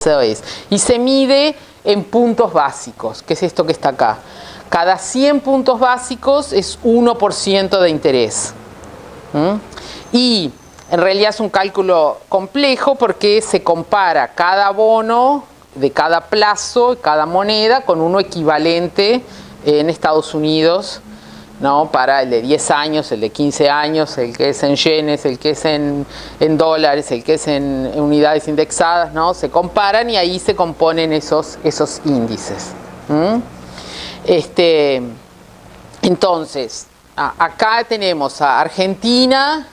Eso es. Y se mide en puntos básicos, que es esto que está acá. Cada 100 puntos básicos es 1% de interés. Y en realidad es un cálculo complejo porque se compara cada bono de cada plazo, cada moneda, con uno equivalente en Estados Unidos, ¿no? Para el de 10 años, el de 15 años, el que es en yenes, el que es en dólares, el que es en unidades indexadas, ¿no? Se comparan y ahí se componen esos índices. Entonces, acá tenemos a Argentina,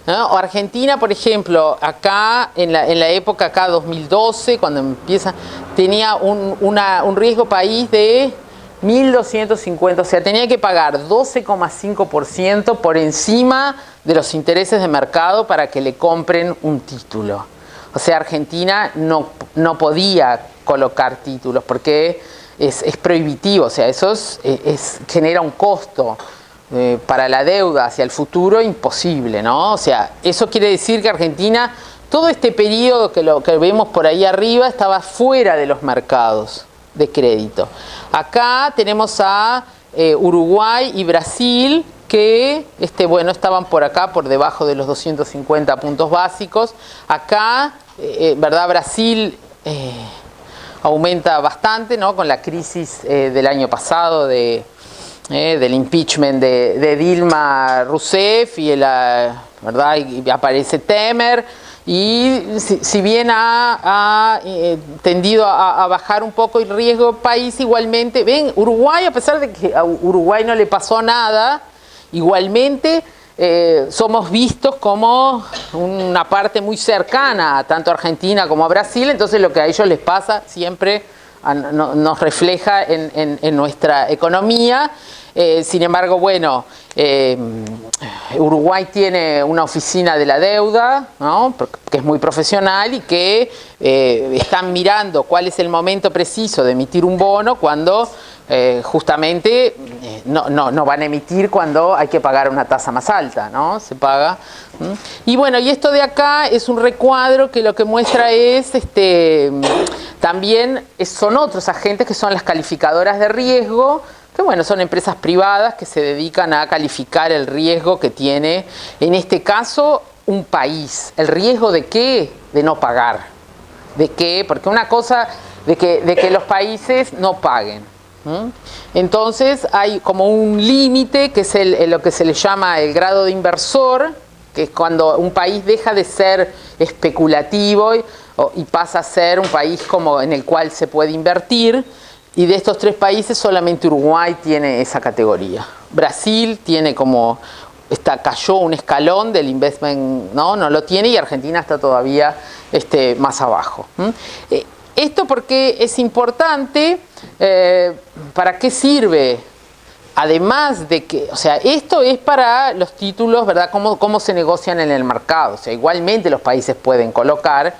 ¿no? O Argentina, por ejemplo, acá en la época acá 2012, cuando empieza, tenía un riesgo país de 1.250, o sea, tenía que pagar 12,5% por encima de los intereses de mercado para que le compren un título. O sea, Argentina no podía colocar títulos porque es prohibitivo, o sea, eso genera un costo para la deuda hacia el futuro imposible, ¿no? O sea, eso quiere decir que Argentina, todo este periodo que vemos por ahí arriba, estaba fuera de los mercados de crédito. Acá tenemos a Uruguay y Brasil que bueno, estaban por acá, por debajo de los 250 puntos básicos. Acá, ¿verdad? Brasil aumenta bastante, ¿no? Con la crisis del año pasado del impeachment de Dilma Rousseff y ¿verdad? Y aparece Temer. Y si bien ha tendido a bajar un poco el riesgo país, igualmente, ven, Uruguay, a pesar de que a Uruguay no le pasó nada, igualmente somos vistos como una parte muy cercana tanto a Argentina como a Brasil, entonces lo que a ellos les pasa siempre nos refleja en nuestra economía. Sin embargo, bueno, Uruguay tiene una oficina de la deuda, ¿no? Que es muy profesional y que están mirando cuál es el momento preciso de emitir un bono cuando justamente no van a emitir cuando hay que pagar una tasa más alta, ¿no? Se paga. Y bueno, y esto de acá es un recuadro que lo que muestra es también son otros agentes que son las calificadoras de riesgo, que bueno, son empresas privadas que se dedican a calificar el riesgo que tiene, en este caso, un país. ¿El riesgo de qué? De no pagar. ¿De qué? Porque una cosa de que los países no paguen. Entonces hay como un límite que es lo que se le llama el grado de inversor, que es cuando un país deja de ser especulativo y pasa a ser un país como en el cual se puede invertir. Y de estos tres países solamente Uruguay tiene esa categoría. Brasil tiene cayó un escalón del investment, no lo tiene, y Argentina está todavía más abajo. Esto porque es importante, ¿para qué sirve? Además de que, o sea, esto es para los títulos, ¿verdad? Cómo se negocian en el mercado. O sea, igualmente los países pueden colocar,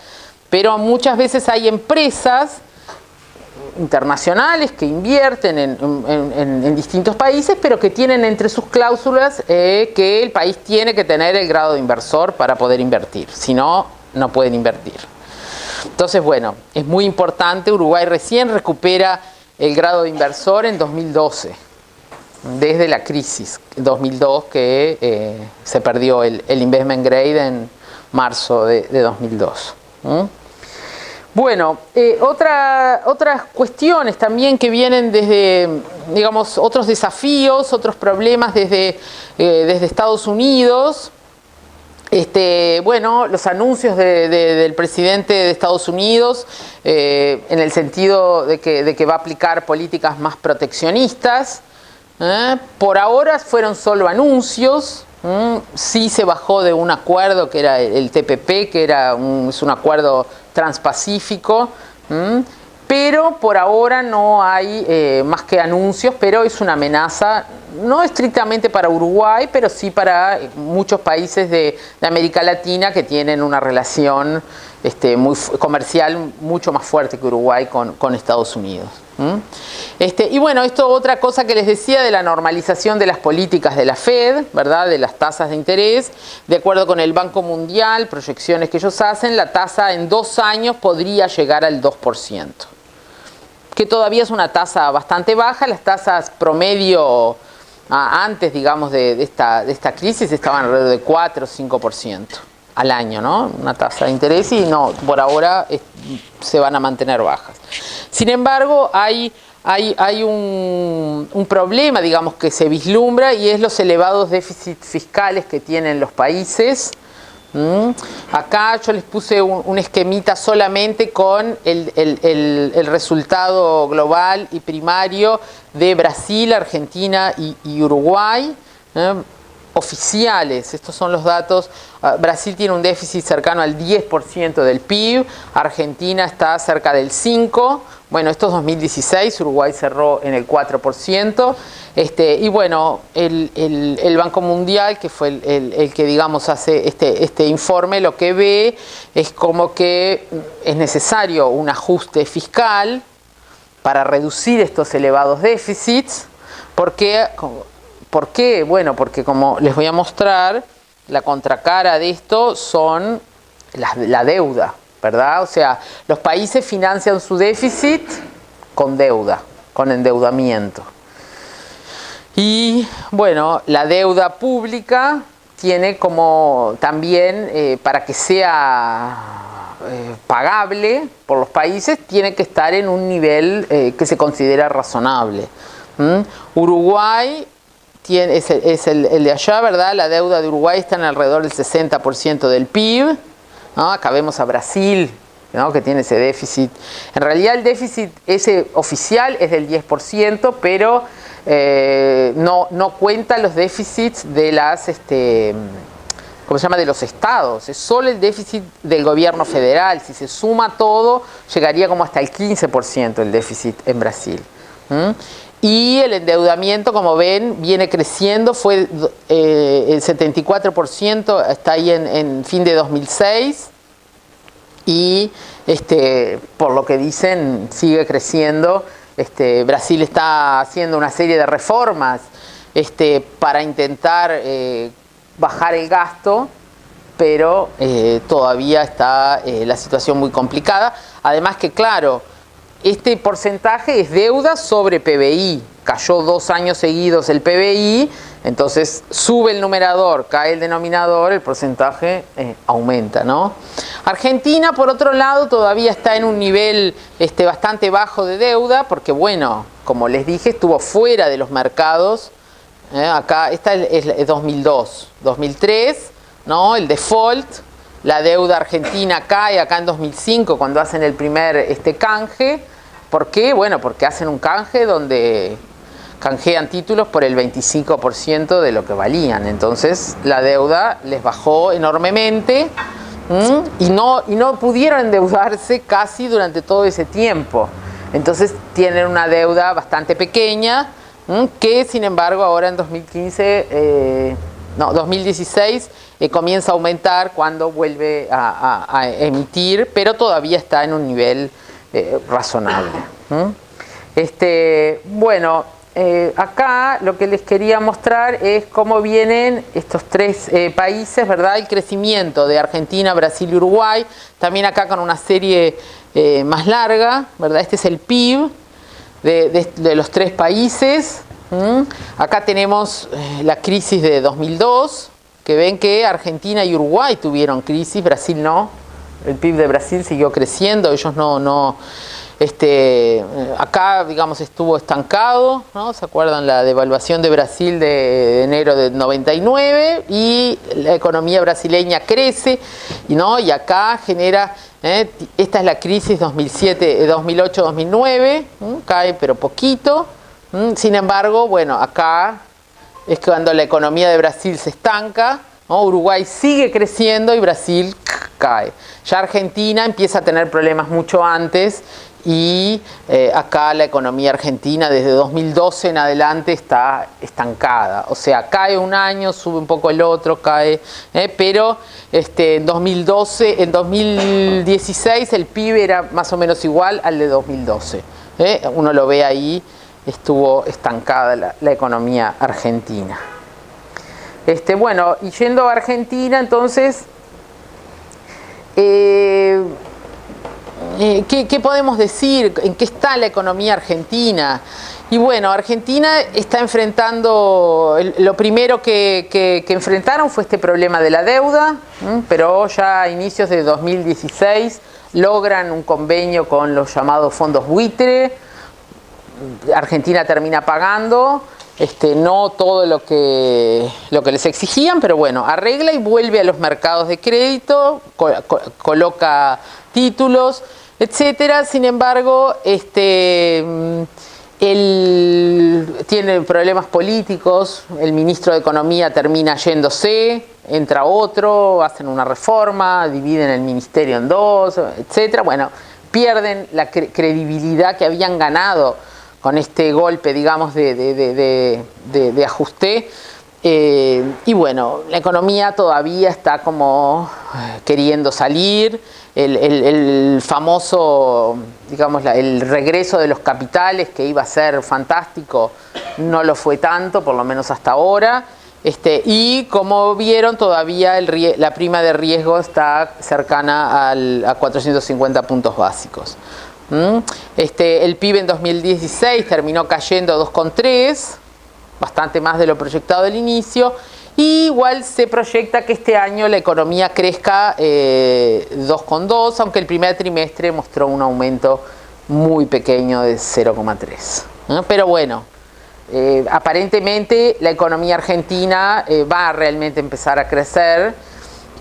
pero muchas veces hay empresas internacionales que invierten en distintos países, pero que tienen entre sus cláusulas que el país tiene que tener el grado de inversor para poder invertir, si no, no pueden invertir. Entonces, bueno, es muy importante. Uruguay recién recupera el grado de inversor en 2012, desde la crisis 2002 que se perdió el investment grade en marzo de 2002. Bueno, otras cuestiones también que vienen desde, digamos, otros desafíos, otros problemas desde Estados Unidos. Bueno, los anuncios del presidente de Estados Unidos en el sentido de que va a aplicar políticas más proteccionistas. Por ahora fueron solo anuncios. Sí se bajó de un acuerdo que era el TPP, que es un acuerdo transpacífico, pero por ahora no hay más que anuncios, pero es una amenaza, no estrictamente para Uruguay, pero sí para muchos países de América Latina que tienen una relación comercial mucho más fuerte que Uruguay con Estados Unidos. Y bueno, esto otra cosa que les decía de la normalización de las políticas de la Fed, ¿verdad? De las tasas de interés. De acuerdo con el Banco Mundial, proyecciones que ellos hacen, la tasa en 2 años podría llegar al 2%. Que todavía es una tasa bastante baja. Las tasas promedio antes, digamos, de esta crisis estaban alrededor de 4 o 5% al año, ¿no? Una tasa de interés y no, por ahora se van a mantener bajas. Sin embargo, hay un problema, digamos, que se vislumbra y es los elevados déficits fiscales que tienen los países. Acá yo les puse un esquemita solamente con el resultado global y primario de Brasil, Argentina y Uruguay. Oficiales, estos son los datos. Brasil tiene un déficit cercano al 10% del PIB, Argentina está cerca del 5%, bueno, esto es 2016, Uruguay cerró en el 4%, y bueno, el Banco Mundial, que fue el que, digamos, hace este informe, lo que ve es como que es necesario un ajuste fiscal para reducir estos elevados déficits, porque... ¿Por qué? Bueno, porque como les voy a mostrar, la contracara de esto son la deuda, ¿verdad? O sea, los países financian su déficit con deuda, con endeudamiento. Y bueno, la deuda pública tiene como también, para que sea pagable por los países, tiene que estar en un nivel que se considera razonable. Uruguay... es el de allá, ¿verdad? La deuda de Uruguay está en alrededor del 60% del PIB, ¿no? Acá vemos a Brasil, ¿no? Que tiene ese déficit. En realidad el déficit ese oficial es del 10%, pero no cuenta los déficits de las, ¿cómo se llama?, de los estados. Es solo el déficit del gobierno federal. Si se suma todo, llegaría como hasta el 15% el déficit en Brasil. Y el endeudamiento, como ven, viene creciendo, fue el 74%, está ahí en fin de 2006, y por lo que dicen, sigue creciendo. Brasil está haciendo una serie de reformas para intentar bajar el gasto, pero todavía está la situación muy complicada. Además que, claro, este porcentaje es deuda sobre PBI. Cayó 2 años seguidos el PBI, entonces sube el numerador, cae el denominador, el porcentaje aumenta, ¿no? Argentina, por otro lado, todavía está en un nivel bastante bajo de deuda, porque, bueno, como les dije, estuvo fuera de los mercados. Acá, esta es 2002. 2003, ¿no? El default. La deuda argentina cae acá en 2005 cuando hacen el primer canje. ¿Por qué? Bueno, porque hacen un canje donde canjean títulos por el 25% de lo que valían. Entonces la deuda les bajó enormemente y no pudieron endeudarse casi durante todo ese tiempo. Entonces tienen una deuda bastante pequeña que, sin embargo, ahora en 2016 comienza a aumentar cuando vuelve a emitir, pero todavía está en un nivel razonable. Bueno, acá lo que les quería mostrar es cómo vienen estos 3 países, ¿verdad? El crecimiento de Argentina, Brasil y Uruguay, también acá con una serie más larga, ¿verdad? Este es el PIB de los 3 países. Acá tenemos la crisis de 2002, que ven que Argentina y Uruguay tuvieron crisis, Brasil no. El PIB de Brasil siguió creciendo, ellos no. Acá, digamos, estuvo estancado, ¿no? ¿Se acuerdan? La devaluación de Brasil de enero del 99 y la economía brasileña crece, ¿no? Y acá genera, esta es la crisis 2008-2009, cae pero poquito. Sin embargo, bueno, acá es cuando la economía de Brasil se estanca, ¿no? Uruguay sigue creciendo y Brasil cae. Ya Argentina empieza a tener problemas mucho antes y acá la economía argentina desde 2012 en adelante está estancada. O sea, cae un año, sube un poco el otro, cae, pero en 2012, en 2016 el PIB era más o menos igual al de 2012. Uno lo ve ahí, estuvo estancada la economía argentina. Bueno, y yendo a Argentina, entonces, ¿qué podemos decir? ¿En qué está la economía argentina? Y bueno, Argentina está enfrentando, lo primero que enfrentaron fue este problema de la deuda, pero ya a inicios de 2016 logran un convenio con los llamados fondos buitre. Argentina termina pagando, no todo lo que les exigían, pero bueno, arregla y vuelve a los mercados de crédito, coloca títulos, etcétera. Sin embargo, él tiene problemas políticos, el ministro de Economía termina yéndose, entra otro, hacen una reforma, dividen el ministerio en dos, etcétera. Bueno, pierden la credibilidad que habían ganado con este golpe, digamos, de ajuste. Y bueno, la economía todavía está como queriendo salir. El famoso, digamos, el regreso de los capitales, que iba a ser fantástico, no lo fue tanto, por lo menos hasta ahora. Y como vieron, todavía la prima de riesgo está cercana a 450 puntos básicos. El PIB en 2016 terminó cayendo 2,3, bastante más de lo proyectado del inicio, y igual se proyecta que este año la economía crezca 2,2, aunque el primer trimestre mostró un aumento muy pequeño de 0,3. Pero bueno, aparentemente la economía argentina va a realmente empezar a crecer,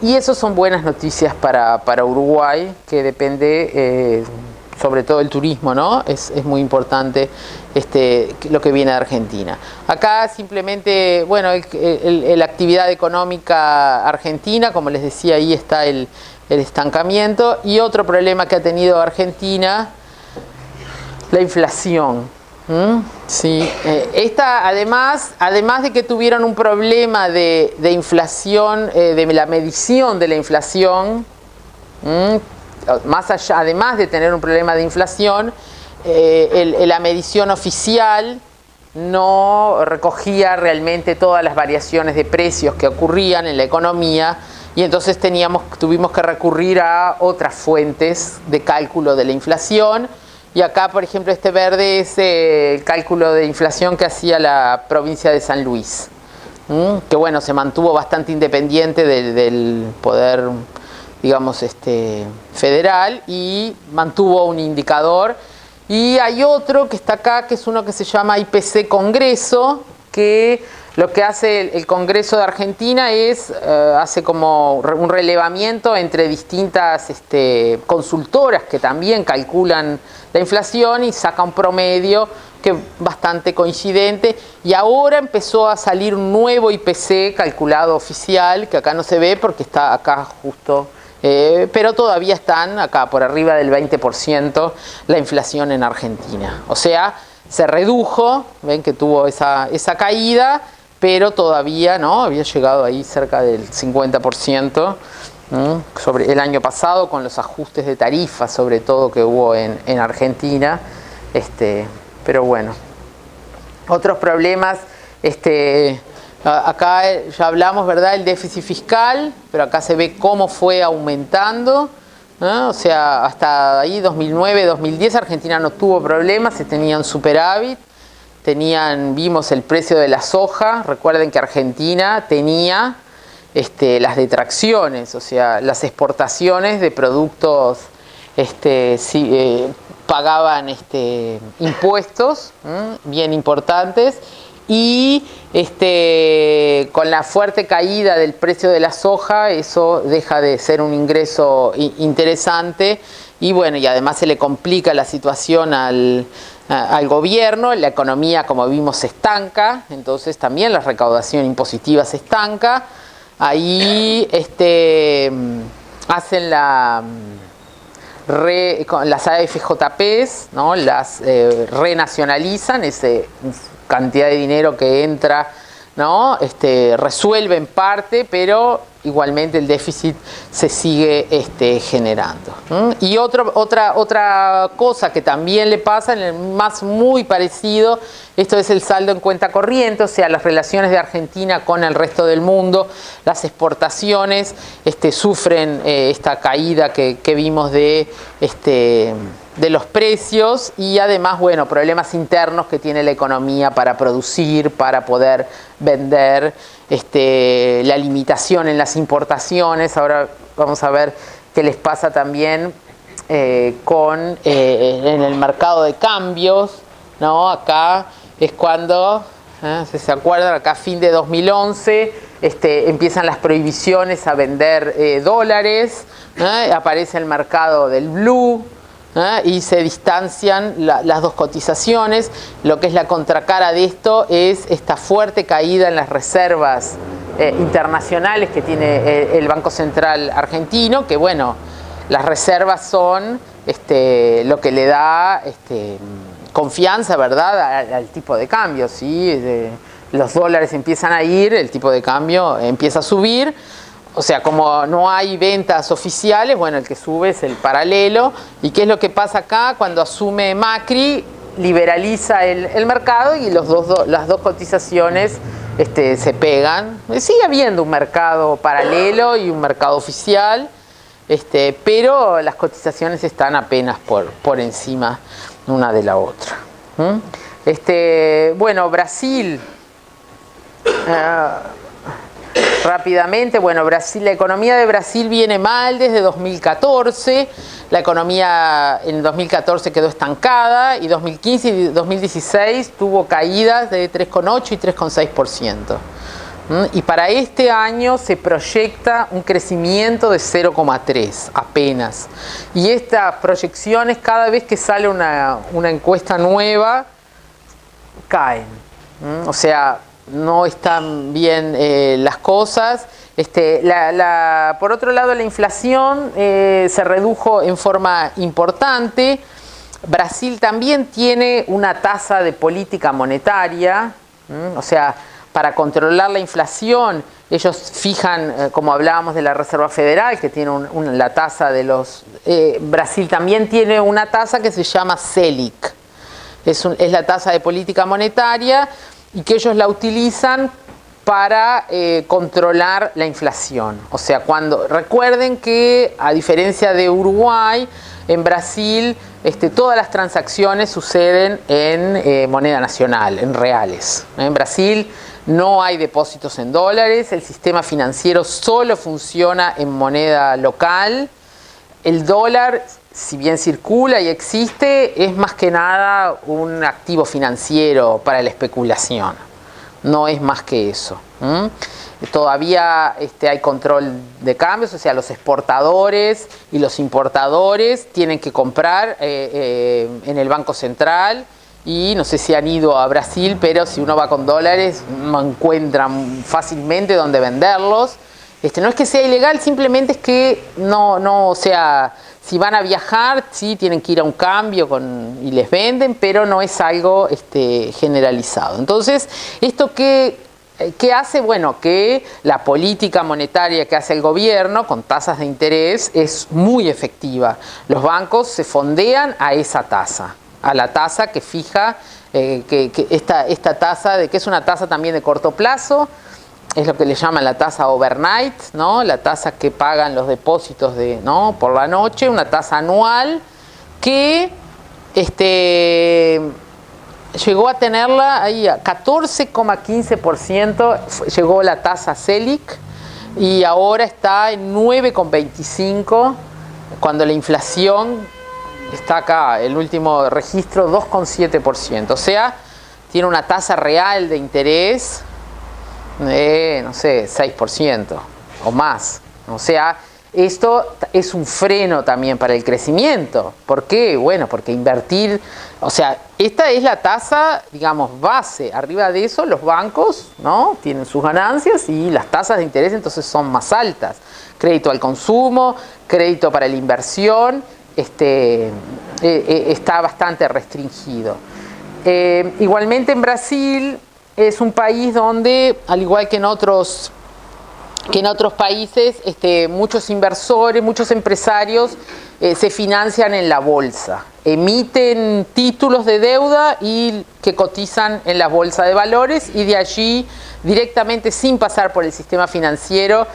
y eso son buenas noticias para Uruguay, que depende sobre todo el turismo, ¿no? Es muy importante lo que viene de Argentina. Acá simplemente, bueno, la actividad económica argentina, como les decía, ahí está el estancamiento. Y otro problema que ha tenido Argentina, la inflación. Sí, esta además de que tuvieron un problema de inflación, de la medición de la inflación, más allá, además de tener un problema de inflación, la medición oficial no recogía realmente todas las variaciones de precios que ocurrían en la economía, y entonces tuvimos que recurrir a otras fuentes de cálculo de la inflación. Y acá, por ejemplo, este verde es el cálculo de inflación que hacía la provincia de San Luis, que bueno, se mantuvo bastante independiente del poder, digamos, federal, y mantuvo un indicador. Y hay otro que está acá, que es uno que se llama IPC Congreso, que lo que hace el Congreso de Argentina es, hace como un relevamiento entre distintas consultoras que también calculan la inflación, y saca un promedio que es bastante coincidente. Y ahora empezó a salir un nuevo IPC calculado oficial, que acá no se ve porque está acá justo, pero todavía están acá por arriba del 20% la inflación en Argentina. O sea, se redujo, ven que tuvo esa caída, pero todavía no había llegado ahí cerca del 50% sobre el año pasado, con los ajustes de tarifas sobre todo que hubo en Argentina. Pero bueno, otros problemas, acá ya hablamos, ¿verdad?, el déficit fiscal, pero acá se ve cómo fue aumentando, ¿no? O sea, hasta ahí 2009, 2010 Argentina no tuvo problemas, se tenía un superávit, vimos el precio de la soja. Recuerden que Argentina tenía las detracciones, o sea, las exportaciones de productos pagaban impuestos bien importantes, y con la fuerte caída del precio de la soja, eso deja de ser un ingreso interesante, y bueno, y además se le complica la situación al gobierno. La economía, como vimos, se estanca, entonces también la recaudación impositiva se estanca. Ahí hacen las AFJPs, ¿no? Las renacionalizan, esa cantidad de dinero que entra, ¿no? Resuelve en parte, pero igualmente el déficit se sigue generando. Y otra cosa que también le pasa, en el más muy parecido, esto es el saldo en cuenta corriente, o sea, las relaciones de Argentina con el resto del mundo, las exportaciones sufren esta caída que vimos de los precios, y además, bueno, problemas internos que tiene la economía para producir, para poder vender, la limitación en las importaciones. Ahora vamos a ver qué les pasa también en el mercado de cambios, ¿no? Acá es cuando, si se acuerdan, acá a fin de 2011 empiezan las prohibiciones a vender dólares, aparece el mercado del blue, y se distancian las dos cotizaciones. Lo que es la contracara de esto es esta fuerte caída en las reservas internacionales que tiene el Banco Central argentino, que bueno, las reservas son lo que le da confianza, ¿verdad?, al tipo de cambio, ¿sí? Los dólares empiezan a ir, el tipo de cambio empieza a subir. O sea, como no hay ventas oficiales, bueno, el que sube es el paralelo. ¿Y qué es lo que pasa acá? Cuando asume Macri, liberaliza el mercado y las dos cotizaciones se pegan. Sigue habiendo un mercado paralelo y un mercado oficial, pero las cotizaciones están apenas por encima una de la otra. Bueno, Brasil... rápidamente, bueno, la economía de Brasil viene mal desde 2014. La economía en 2014 quedó estancada, y 2015 y 2016 tuvo caídas de 3,8 y 3,6%. Y para este año se proyecta un crecimiento de 0,3 apenas. Y estas proyecciones, cada vez que sale una encuesta nueva, caen. O sea, no están bien las cosas. Por otro lado, la inflación se redujo en forma importante. Brasil también tiene una tasa de política monetaria, o sea, para controlar la inflación, ellos fijan, como hablábamos de la Reserva Federal, que tiene la tasa de los... Brasil también tiene una tasa que se llama Selic, es la tasa de política monetaria, y que ellos la utilizan para controlar la inflación. O sea, recuerden que, a diferencia de Uruguay, en Brasil todas las transacciones suceden en moneda nacional, en reales. En Brasil no hay depósitos en dólares, el sistema financiero solo funciona en moneda local. El dólar, si bien circula y existe, es más que nada un activo financiero para la especulación. No es más que eso. Todavía hay control de cambios, o sea, los exportadores y los importadores tienen que comprar en el Banco Central. Y no sé si han ido a Brasil, pero si uno va con dólares no encuentran fácilmente dónde venderlos. No es que sea ilegal, simplemente es que o sea, si van a viajar, sí tienen que ir a un cambio y les venden, pero no es algo generalizado. Entonces, ¿esto qué hace? Bueno, que la política monetaria que hace el gobierno con tasas de interés es muy efectiva. Los bancos se fondean a esa tasa, a la tasa que fija, esta tasa, que es una tasa también de corto plazo. Es lo que le llaman la tasa overnight, ¿no? La tasa que pagan los depósitos por la noche, una tasa anual que llegó a tenerla ahí a 14,15%, llegó la tasa Selic, y ahora está en 9,25%, cuando la inflación está acá, el último registro, 2,7%. O sea, tiene una tasa real de interés de, no sé, 6% o más. O sea, esto es un freno también para el crecimiento. ¿Por qué? Bueno, porque invertir, o sea, esta es la tasa, digamos, base. Arriba de eso los bancos, ¿no?, tienen sus ganancias y las tasas de interés entonces son más altas. Crédito al consumo, crédito para la inversión, está bastante restringido. Igualmente en Brasil es un país donde, al igual que en otros países, muchos inversores, muchos empresarios se financian en la bolsa, emiten títulos de deuda y que cotizan en la bolsa de valores, y de allí directamente, sin pasar por el sistema financiero,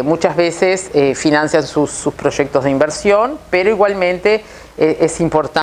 muchas veces financian sus proyectos de inversión, pero igualmente es importante